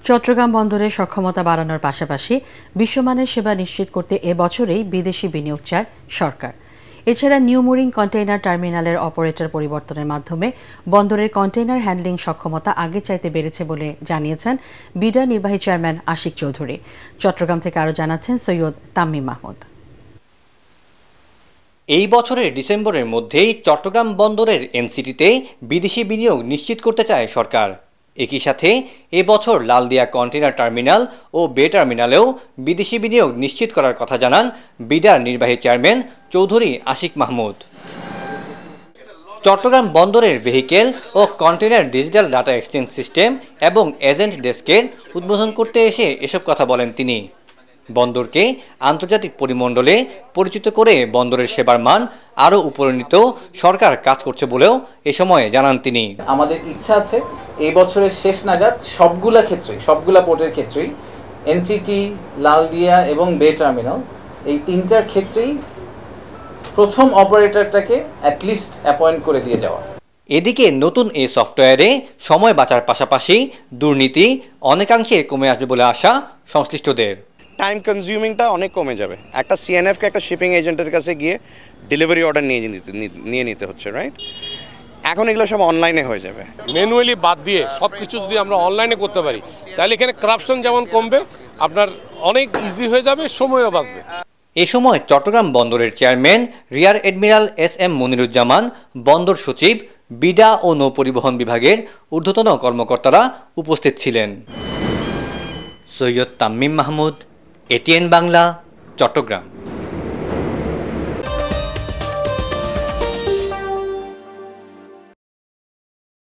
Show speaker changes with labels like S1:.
S1: চট্টগ্রাম বন্দরের সক্ষমতা বাড়ানোর পাশাপাশি বিশ্বমানের সেবা নিশ্চিত করতে এবছরেই বিদেশি বিনিয়োগ চায় সরকার। এছাড়া নিউ মুরিং কন্টেইনার টার্মিনালের অপারেটর পরিবর্তনের মাধ্যমে বন্দরের কন্টেইনার হ্যান্ডলিং সক্ষমতা আগের চাইতে বেড়েছে বলে জানিয়েছেন বিডা নির্বাহী চেয়ারম্যান আশিক চৌধুরী। চট্টগ্রাম থেকে আরও জানাচ্ছেন সৈয়দ তাম্মিম মাহমুদ।
S2: এই বছরের ডিসেম্বরের মধ্যেই চট্টগ্রাম বন্দরের এনসিটিতে বিদেশি বিনিয়োগ নিশ্চিত করতে চায় সরকার। একই সাথে এবছর লালদিয়া কন্টেইনার টার্মিনাল ও বে টার্মিনালেও বিদেশি বিনিয়োগ নিশ্চিত করার কথা জানান বিডার নির্বাহী চেয়ারম্যান চৌধুরী আশিক মাহমুদ। চট্টগ্রাম বন্দরের ভেহিকেল ও container digital data exchange system এবং এজেন্ট ডেস্কের উদ্বোধন করতে এসে এসব কথা বলেন তিনি। বন্দরকে আন্তর্জাতিক পরিমণ্ডলে পরিচিত করে বন্দরের সেবার মান আরও উপরে নিতেও সরকার কাজ করছে বলেও এ সময় জানান তিনি।
S3: আমাদের ইচ্ছা আছে এই বছরের শেষ নাগাদ সবগুলা পোর্টের ক্ষেত্রেই এনসিটি, লালদিয়া এবং বে টার্মিনাল এই তিনটার ক্ষেত্রেই প্রথম অপারেটরটাকে অ্যাটলিস্ট অ্যাপয়েন্ট করে দিয়ে যাওয়া।
S2: এদিকে নতুন এই সফটওয়্যারে সময় বাঁচার পাশাপাশি দুর্নীতি অনেকাংশে কমে আসবে বলে আশা সংশ্লিষ্টদের।
S4: টাইম কনজিউমিংটা অনেক কমে যাবে। একটা সিএনএফকে একটা শিপিং এজেন্টের কাছে গিয়ে ডেলিভারি অর্ডার নিয়ে নিতে হচ্ছে, রাইট? এখন এগুলো সব অনলাইনে হয়ে যাবে।
S5: ম্যানুয়ালি বাদ দিয়ে সব কিছু যদি আমরা অনলাইনে করতে পারি তাহলে এখানে করাপশন যেমন কমবে, আপনার অনেক ইজি হয়ে যাবে, সময়ও বাঁচবে।
S2: এ সময় চট্টগ্রাম বন্দরের চেয়ারম্যান রিয়ার এডমিরাল এস.এম. মনিরুজ্জামান, বন্দর সচিব, বিডা ও নৌপরিবহন বিভাগের ঊর্ধ্বতন কর্মকর্তারা উপস্থিত ছিলেন। সৈয়দ তাম্মিম মাহমুদ, এটিএন বাংলা, চট্টগ্রাম।